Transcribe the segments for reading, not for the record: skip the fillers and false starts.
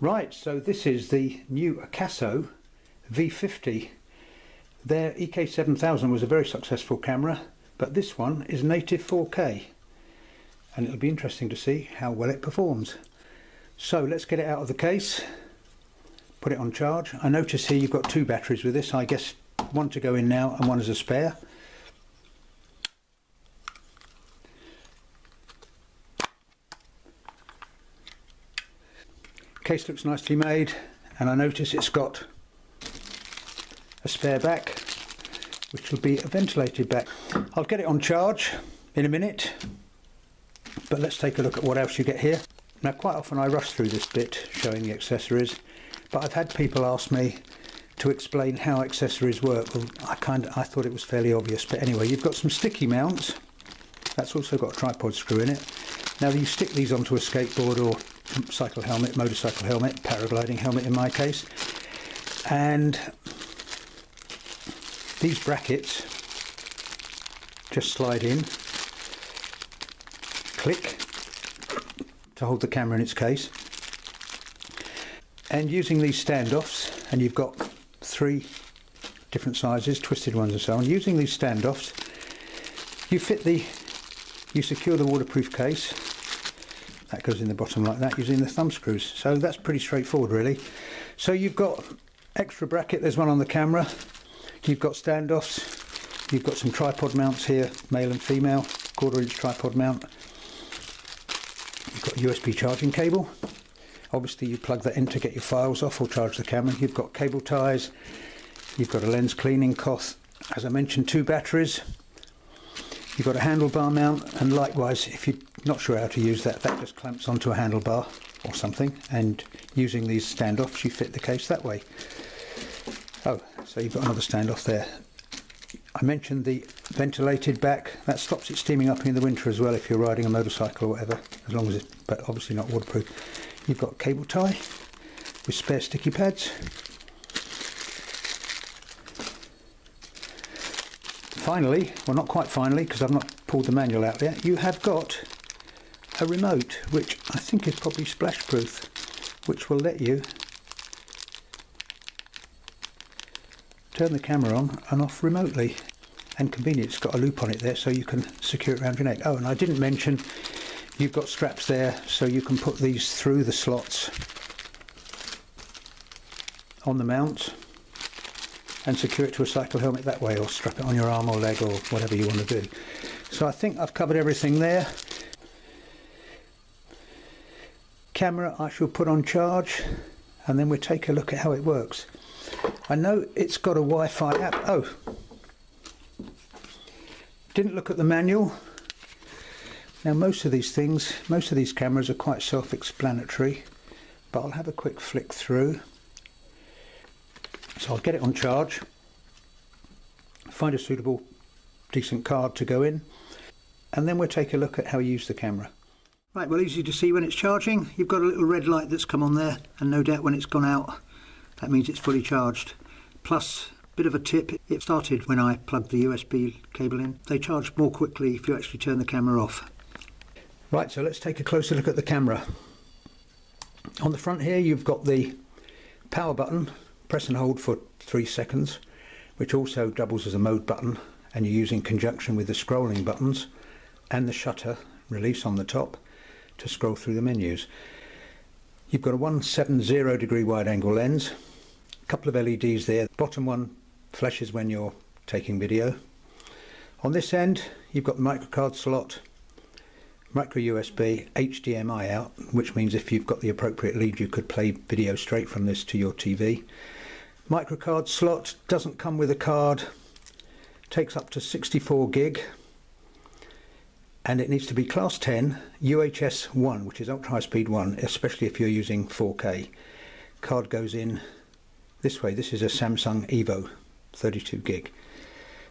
Right, so this is the new Akaso V50. Their EK7000 was a very successful camera, but this one is native 4K, and it'll be interesting to see how well it performs. So let's get it out of the case, put it on charge. I notice here you've got two batteries with this. I guess one to go in now and one as a spare. Case looks nicely made, and I notice it's got a spare back, which will be a ventilated back. I'll get it on charge in a minute, but let's take a look at what else you get here. Now, quite often I rush through this bit showing the accessories, but I've had people ask me to explain how accessories work. Well, I thought it was fairly obvious, but anyway, you've got some sticky mounts. That's also got a tripod screw in it. Now, you stick these onto a skateboard or cycle helmet, motorcycle helmet, paragliding helmet in my case, and these brackets just slide in, click, to hold the camera in its case. And using these standoffs, and you've got three different sizes, twisted ones and so on, using these standoffs, you secure the waterproof case. That goes in the bottom like that using the thumb screws. So that's pretty straightforward really. So you've got extra bracket, there's one on the camera. You've got standoffs. You've got some tripod mounts here, male and female, 1/4 inch tripod mount. You've got a USB charging cable. Obviously you plug that in to get your files off or charge the camera. You've got cable ties. You've got a lens cleaning cloth. As I mentioned, two batteries. You've got a handlebar mount, and likewise, if you're not sure how to use that, that just clamps onto a handlebar or something, and using these standoffs you fit the case that way. Oh, so you've got another standoff there. I mentioned the ventilated back. That stops it steaming up in the winter as well if you're riding a motorcycle or whatever, as long as it's, but obviously not waterproof. You've got a cable tie with spare sticky pads. Finally, well, not quite finally, because I've not pulled the manual out yet, you have got a remote, which I think is probably splash proof, which will let you turn the camera on and off remotely. And convenient, it's got a loop on it there so you can secure it around your neck. Oh, and I didn't mention you've got straps there so you can put these through the slots on the mount and secure it to a cycle helmet that way, or strap it on your arm or leg or whatever you want to do. So I think I've covered everything there. Camera I shall put on charge, and then we'll take a look at how it works. I know it's got a Wi-Fi app. Oh, didn't look at the manual. Now most of these cameras are quite self-explanatory, but I'll have a quick flick through. So I'll get it on charge, find a suitable, decent card to go in, and then we'll take a look at how you use the camera. Right, well, easy to see when it's charging. You've got a little red light that's come on there, and no doubt when it's gone out, that means it's fully charged. Plus, bit of a tip, it started when I plugged the USB cable in. They charge more quickly if you actually turn the camera off. Right, so let's take a closer look at the camera. On the front here, you've got the power button. Press and hold for 3 seconds, which also doubles as a mode button, and you use in conjunction with the scrolling buttons and the shutter release on the top to scroll through the menus. You've got a 170 degree wide angle lens, a couple of LEDs there. The bottom one flashes when you're taking video. On this end you've got the microcard slot, micro USB, HDMI out, which means if you've got the appropriate lead you could play video straight from this to your TV. Microcard slot doesn't come with a card, takes up to 64 gig, and it needs to be class 10 UHS 1, which is ultra high speed 1, especially if you're using 4K. Card goes in this way. This is a Samsung Evo 32 gig.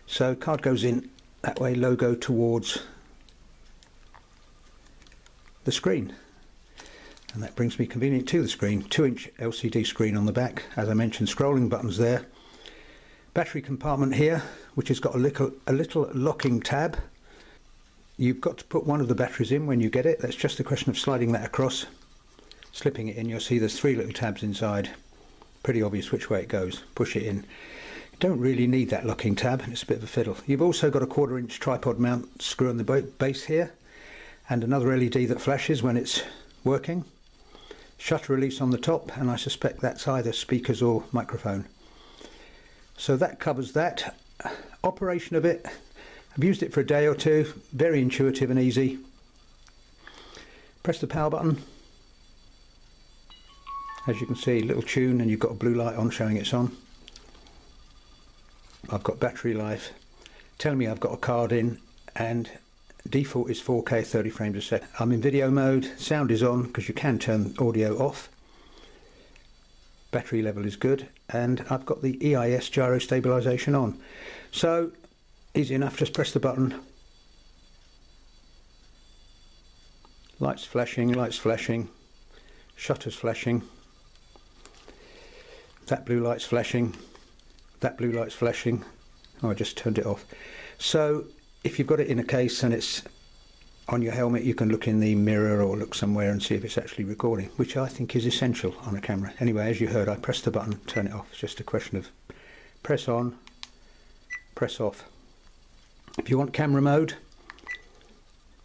So card goes in that way, logo towards the screen. And that brings me convenient to the screen. 2-inch LCD screen on the back, as I mentioned, scrolling buttons there. Battery compartment here, which has got a little locking tab. You've got to put one of the batteries in when you get it. That's just a question of sliding that across Slipping it in, you'll see there's 3 little tabs inside. Pretty obvious which way it goes. Push it in. You don't really need that locking tab, it's a bit of a fiddle. You've also got a 1/4 inch tripod mount screw on the base here, and another LED that flashes when it's working. Shutter release on the top, and I suspect that's either speakers or microphone. So that covers that. Operation of it, I've used it for a day or two, very intuitive and easy. Press the power button. As you can see, little tune, and you've got a blue light on showing it's on. I've got battery life, telling me I've got a card in, and default is 4K 30 frames a second. I'm in video mode, sound is on because you can turn audio off. Battery level is good, and I've got the EIS gyro stabilisation on. So, easy enough, just press the button. Lights flashing, shutters flashing. That blue light's flashing, that blue light's flashing. Oh, I just turned it off. So if you've got it in a case and it's on your helmet, you can look in the mirror or look somewhere and see if it's actually recording, which I think is essential on a camera. Anyway, as you heard, I pressed the button, turn it off. It's just a question of press on, press off. If you want camera mode,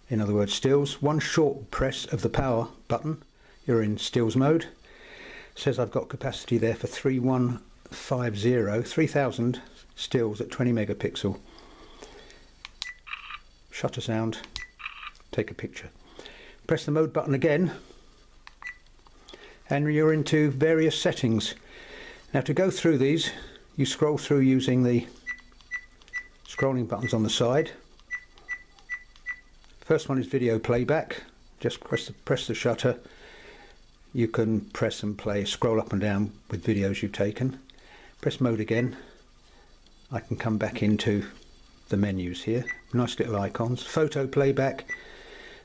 in other words stills, one short press of the power button, you're in stills mode. Says I've got capacity there for 3000 stills at 20 megapixel. Shutter sound, take a picture. Press the mode button again, and you're into various settings. Now to go through these, you scroll through using the scrolling buttons on the side. First one is video playback. Just press the shutter. You can press and play, scroll up and down with videos you've taken. Press mode again. I can come back into the menus here. Nice little icons. Photo playback,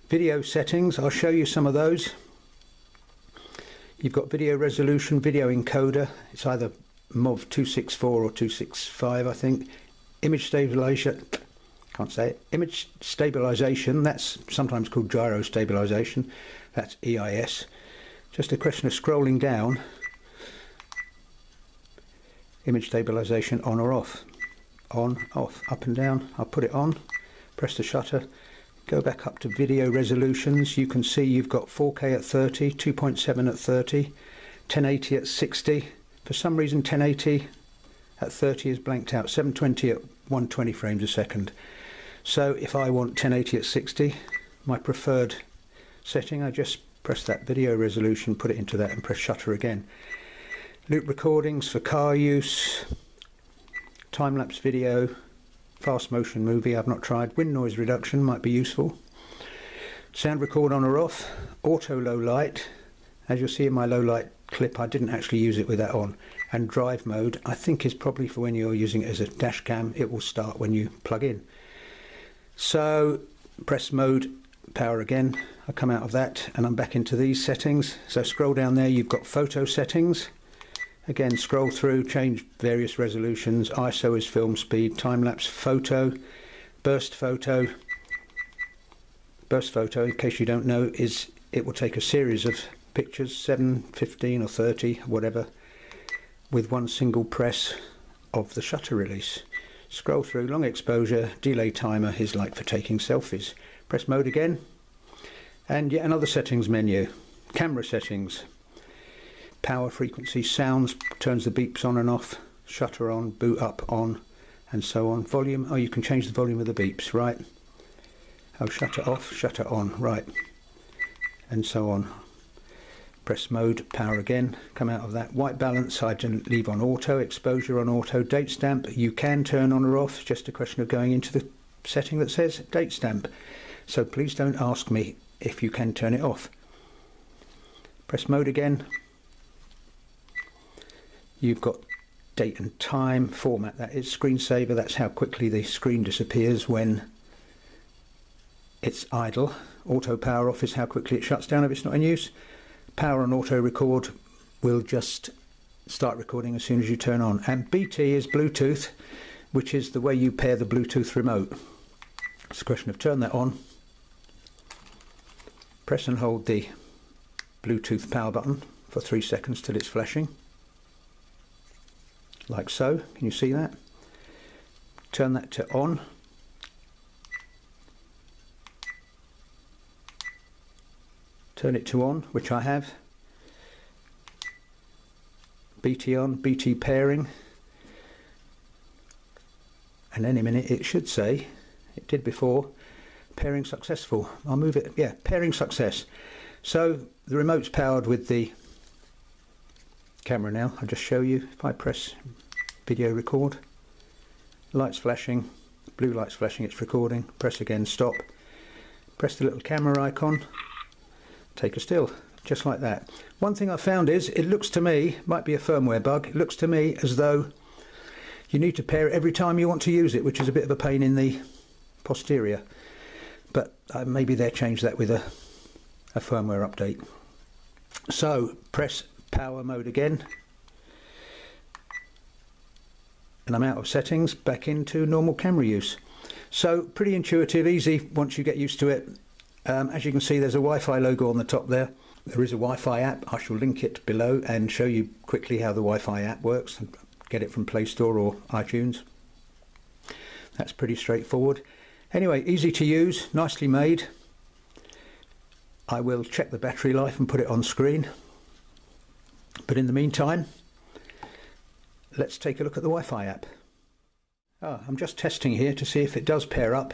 video settings. I'll show you some of those. You've got video resolution, video encoder. It's either MOV 264 or 265, I think. Image stabilization. Can't say it. Image stabilization. That's sometimes called gyro stabilization. That's EIS. Just a question of scrolling down. Image stabilization on or off. On, off, up and down. I'll put it on. Press the shutter. Go back up to video resolutions. You can see you've got 4K at 30, 2.7 at 30, 1080 at 60. For some reason 1080 at 30 is blanked out. 720 at 120 frames a second. So if I want 1080 at 60, my preferred setting, I just press that video resolution, put it into that, and press shutter again. Loop recordings for car use, time-lapse video, fast motion movie I've not tried. Wind noise reduction might be useful. Sound record on or off. Auto low light. As you'll see in my low light clip, I didn't actually use it with that on. And drive mode, I think, is probably for when you're using it as a dash cam. It will start when you plug in. So press mode, power again. I come out of that and I'm back into these settings. So scroll down there, you've got photo settings. Again, scroll through, change various resolutions. ISO is film speed, time-lapse photo, burst photo. Burst photo, in case you don't know, is it will take a series of pictures, 7, 15 or 30, whatever, with one single press of the shutter release. Scroll through, long exposure, delay timer is like for taking selfies. Press mode again, and yet another settings menu. Camera settings. Power, frequency, sounds, turns the beeps on and off, shutter on, boot up on, and so on. Volume, oh, you can change the volume of the beeps, right? Oh, shutter off, shutter on, right, and so on. Press mode, power again, come out of that. White balance I didn't leave on auto, exposure on auto. Date stamp you can turn on or off, it's just a question of going into the setting that says date stamp. So please don't ask me if you can turn it off. Press mode again. You've got date and time, format that is, screensaver, that's how quickly the screen disappears when it's idle. Auto power off is how quickly it shuts down if it's not in use. Power on auto record will just start recording as soon as you turn on. And BT is Bluetooth, which is the way you pair the Bluetooth remote. It's a question of turn that on, press and hold the Bluetooth power button for 3 seconds till it's flashing, like so. Can you see that? Turn that to on. Turn it to on, which I have. BT on, BT pairing. And any minute it should say, it did before, pairing successful. I'll move it, yeah, pairing success. So the remote's powered with the camera now. I'll just show you. If I press video record, lights flashing, blue lights flashing, it's recording. Press again, stop. Press the little camera icon, take a still, just like that. One thing I found is, it looks to me, might be a firmware bug, it looks to me as though you need to pair it every time you want to use it, which is a bit of a pain in the posterior. But maybe they'll change that with a firmware update. So press power mode again, and I'm out of settings, back into normal camera use. So pretty intuitive, easy once you get used to it. As you can see, there's a Wi-Fi logo on the top there. There is a Wi-Fi app. I shall link it below and show you quickly how the Wi-Fi app works. Get it from Play Store or iTunes. That's pretty straightforward. Anyway, easy to use, nicely made. I will check the battery life and put it on screen. But in the meantime, let's take a look at the Wi-Fi app. I'm just testing here to see if it does pair up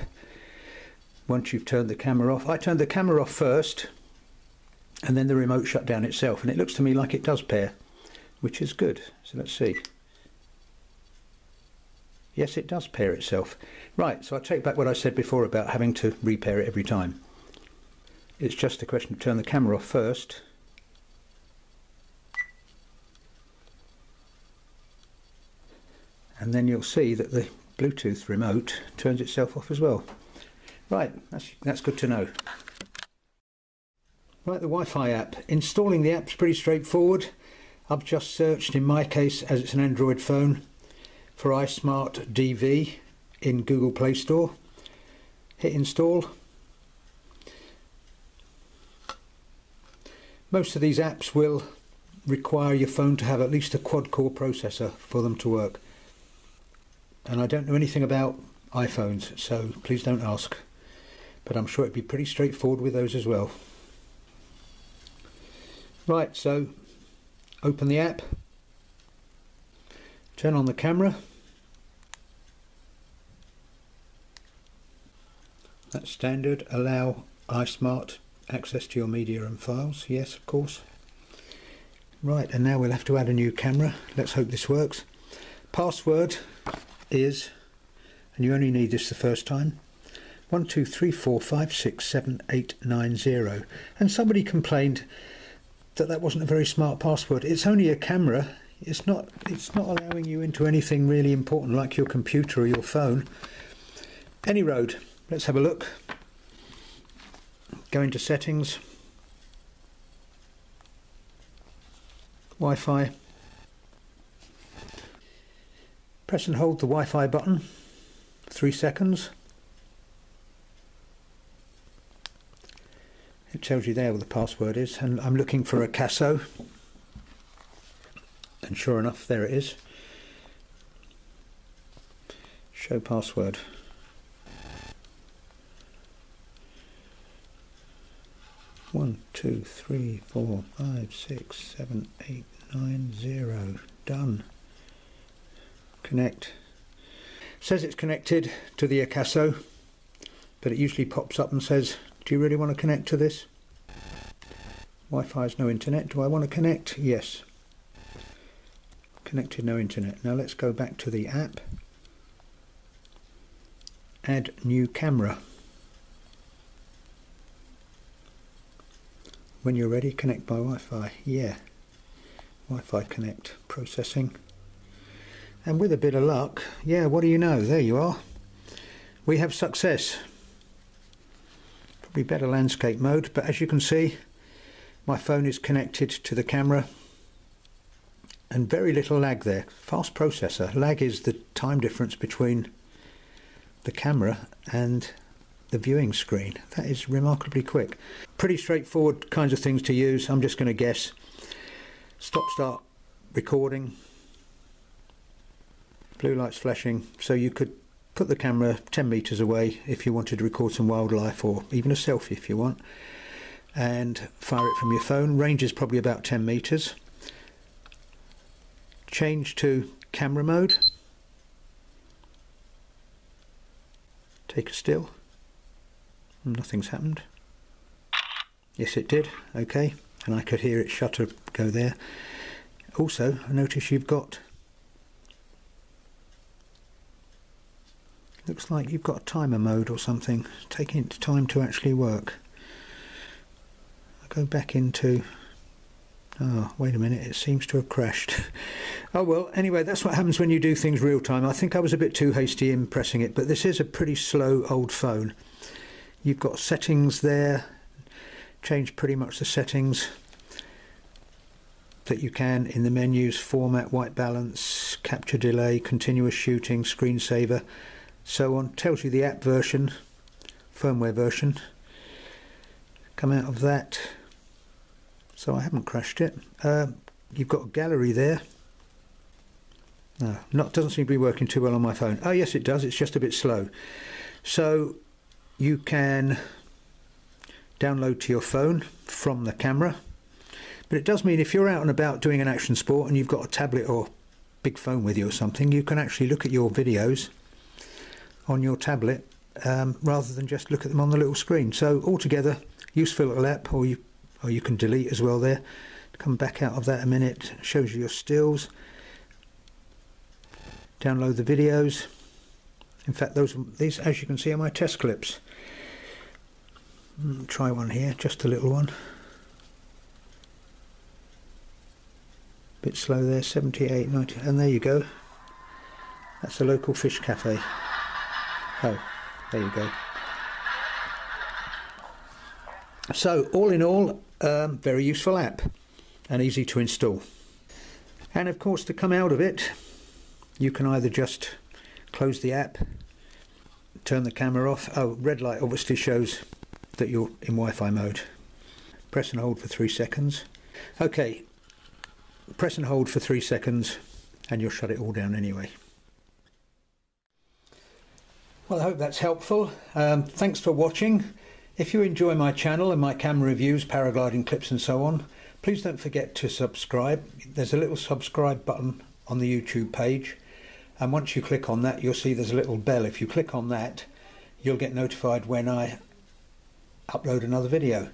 once you've turned the camera off. I turned the camera off first, and then the remote shut down itself, and it looks to me like it does pair, which is good. So let's see. Yes, it does pair itself. Right, so I take back what I said before about having to repair it every time. It's just a question of turn the camera off first. And then you'll see that the Bluetooth remote turns itself off as well. Right, that's good to know. Right, the Wi-Fi app. Installing the app's pretty straightforward. I've just searched, in my case, as it's an Android phone, for iSmart DV in Google Play Store. Hit install. Most of these apps will require your phone to have at least a quad-core processor for them to work. And I don't know anything about iPhones, so please don't ask. But I'm sure it'd be pretty straightforward with those as well. Right, so open the app, turn on the camera. That's standard. Allow iSmart access to your media and files. Yes, of course. Right, and now we'll have to add a new camera. Let's hope this works. Password is, and you only need this the first time, 1234567890. And somebody complained that that wasn't a very smart password. It's only a camera. It's not allowing you into anything really important like your computer or your phone. Any road. Let's have a look. Go into settings, Wi-Fi. Press and hold the Wi-Fi button 3 seconds. It tells you there what the password is, and I'm looking for Akaso, and sure enough, there it is. Show password. One, two, three, 4, 5, 6, 7, 8, 9, 0. Done. Connect. Says it's connected to the Akaso, but it usually pops up and says, do you really want to connect to this? Wi-Fi is no internet. Do I want to connect? Yes. Connected, no internet. Now let's go back to the app. Add new camera. When you're ready, connect by Wi-Fi. Yeah. Wi-Fi connect. Processing. And with a bit of luck, yeah, what do you know? There you are. We have success. Probably better landscape mode, but as you can see, my phone is connected to the camera and very little lag there. Fast processor. Lag is the time difference between the camera and the viewing screen. That is remarkably quick. Pretty straightforward kinds of things to use. I'm just going to guess. Stop start recording. Blue lights flashing, so you could put the camera 10 meters away if you wanted to record some wildlife, or even a selfie if you want, and fire it from your phone. Range is probably about 10 meters. Change to camera mode. Take a still. Nothing's happened. Yes, it did. Okay, and I could hear its shutter go there. Also, I notice you've got, looks like you've got a timer mode or something, taking its time to actually work. I'll go back into, oh wait a minute, it seems to have crashed. Oh well, anyway, that's what happens when you do things real time. I think I was a bit too hasty in pressing it, but this is a pretty slow old phone. You've got settings there, change pretty much the settings that you can in the menus: format, white balance, capture delay, continuous shooting, screensaver, so on. Tells you the app version, firmware version. Come out of that, so I haven't crashed it. You've got a gallery there. No, doesn't seem to be working too well on my phone. Oh yes, it does, it's just a bit slow. So you can download to your phone from the camera, but it does mean if you're out and about doing an action sport and you've got a tablet or big phone with you or something, you can actually look at your videos on your tablet rather than just look at them on the little screen. So altogether, useful little app, or you can delete as well there. Come back out of that a minute, shows you your stills. Download the videos. In fact, these, as you can see, are my test clips. Try one here, just a little one. Bit slow there, 78, 90, and there you go. That's a local fish cafe. Oh, there you go. So, all in all, very useful app and easy to install. And of course, to come out of it, you can either just close the app, turn the camera off. Oh, red light obviously shows that you're in Wi-Fi mode. Press and hold for 3 seconds. Okay, press and hold for 3 seconds and you'll shut it all down anyway. Well, I hope that's helpful. Thanks for watching. If you enjoy my channel and my camera reviews, paragliding clips and so on, please don't forget to subscribe. There's a little subscribe button on the YouTube page, and once you click on that, you'll see there's a little bell. If you click on that, you'll get notified when I upload another video.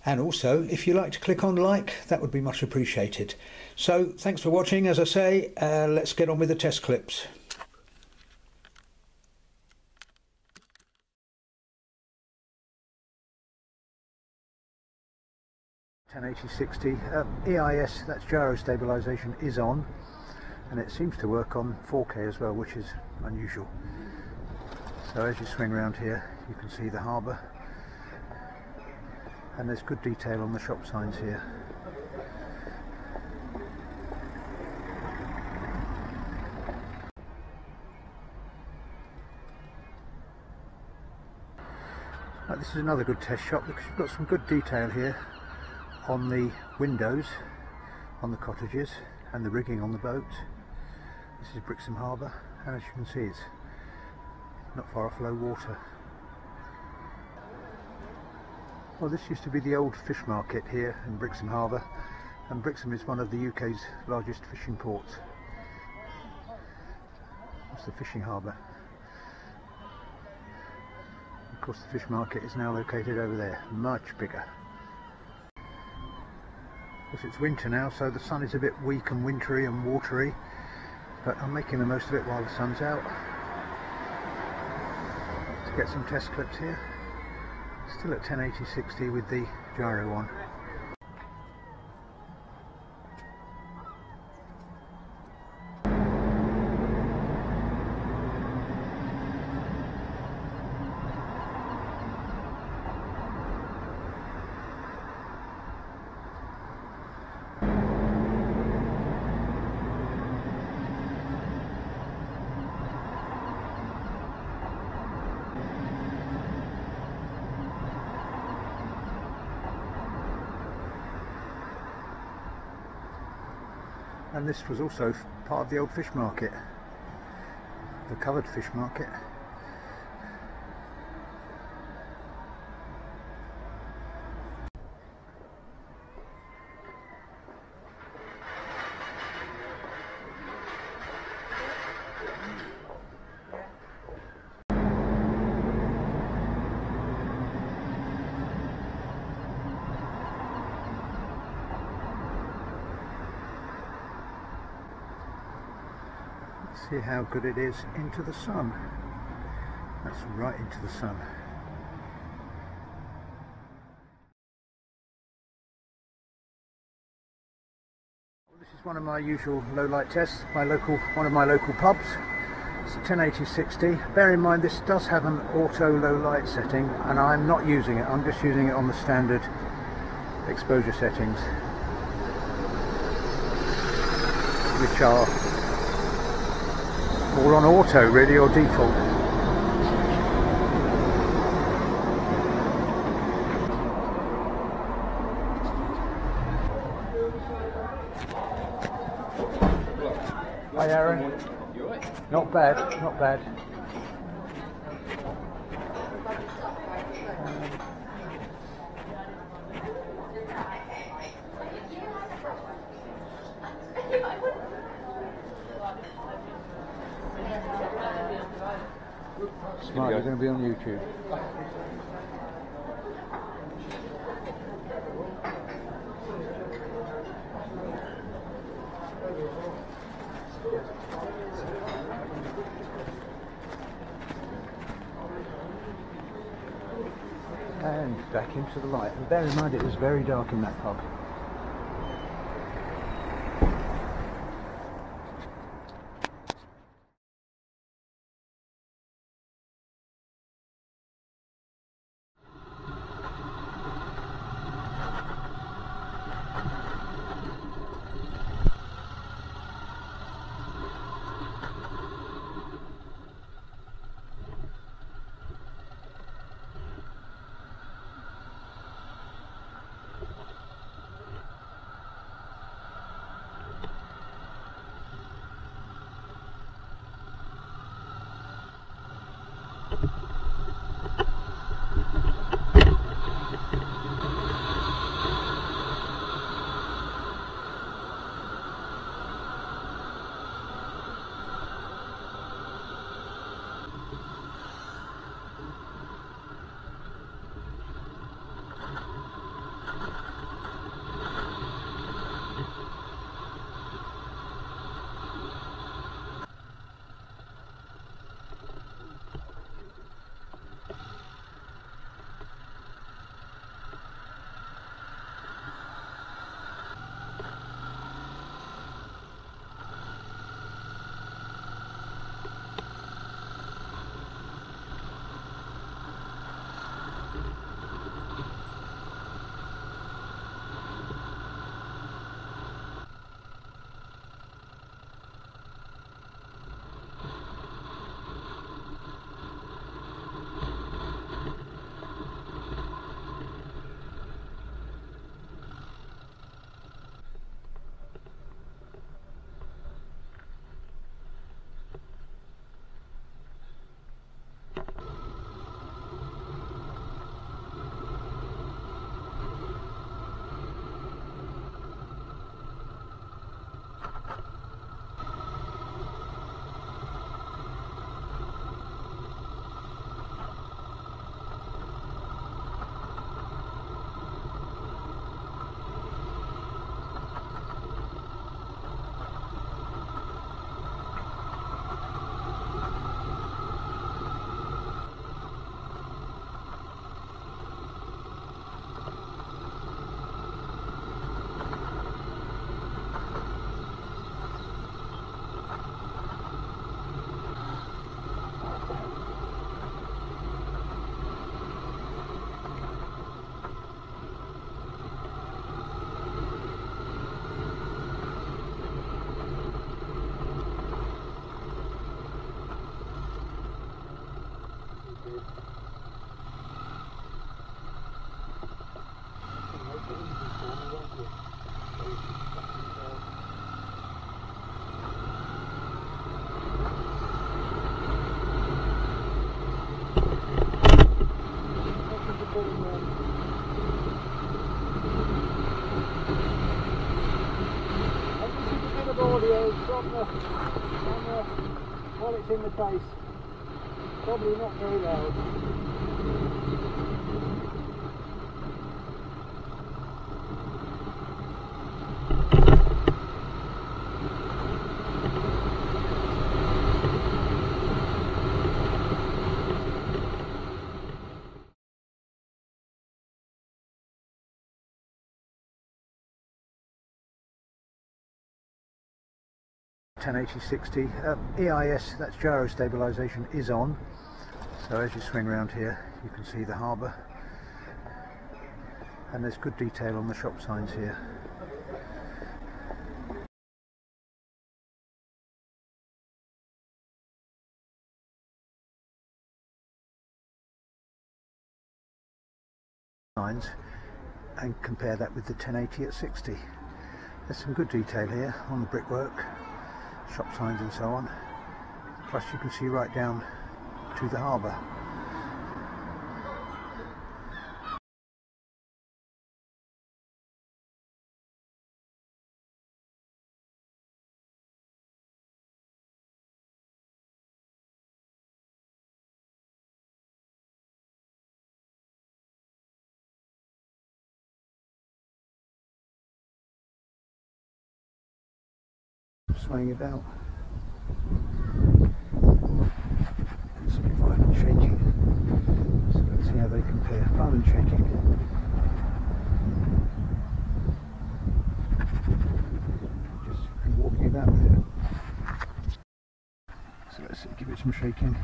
And also, if you like to click on like, that would be much appreciated. So thanks for watching. As I say, let's get on with the test clips. (1080/60) EIS, that's gyro stabilization, is on, and it seems to work on 4K as well, which is unusual. So as you swing around here, you can see the harbour, and there's good detail on the shop signs here. Right, this is another good test shot because you've got some good detail here on the windows on the cottages and the rigging on the boat. This is Brixham Harbour, and as you can see, it's not far off low water. Well, this used to be the old fish market here in Brixham Harbour, and Brixham is one of the UK's largest fishing ports. It's the fishing harbour. Of course, the fish market is now located over there, much bigger. Of course, it's winter now, so the sun is a bit weak and wintry and watery, but I'm making the most of it while the sun's out. To get some test clips here. Still at 1080/60 with the gyro on. and this was also part of the old fish market, the covered fish market. See how good it is into the sun. That's right into the sun. Well, this is one of my usual low light tests, one of my local pubs. It's a 1080-60. Bear in mind this does have an auto low light setting, and I'm not using it. I'm just using it on the standard exposure settings, which are all on auto really, or default. Hi Aaron. Not bad, not bad. Smart, you're going to be on YouTube. And back into the light. And bear in mind it was very dark in that pub. on the while it's in the case. Probably not very loud. 1080/60 EIS, that's gyro stabilisation, is on. So as you swing around here you can see the harbour, and there's good detail on the shop signs here. And compare that with the 1080/60. There's some good detail here on the brickwork, shop signs and so on, plus you can see right down to the harbour. Swaying about. It's violent shaking. So let's see how they compare. Violent shaking. Just walking about with it. So let's give it some shaking.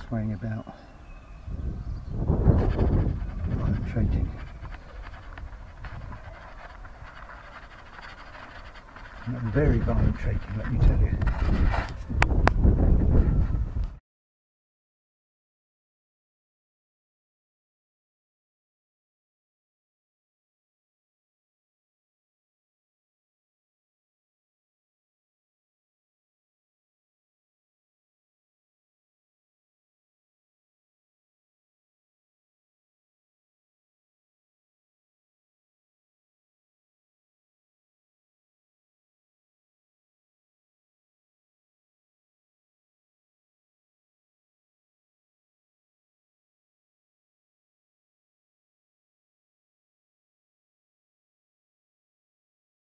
Swaying about. Violent shaking. Very violent shaking, let me tell you.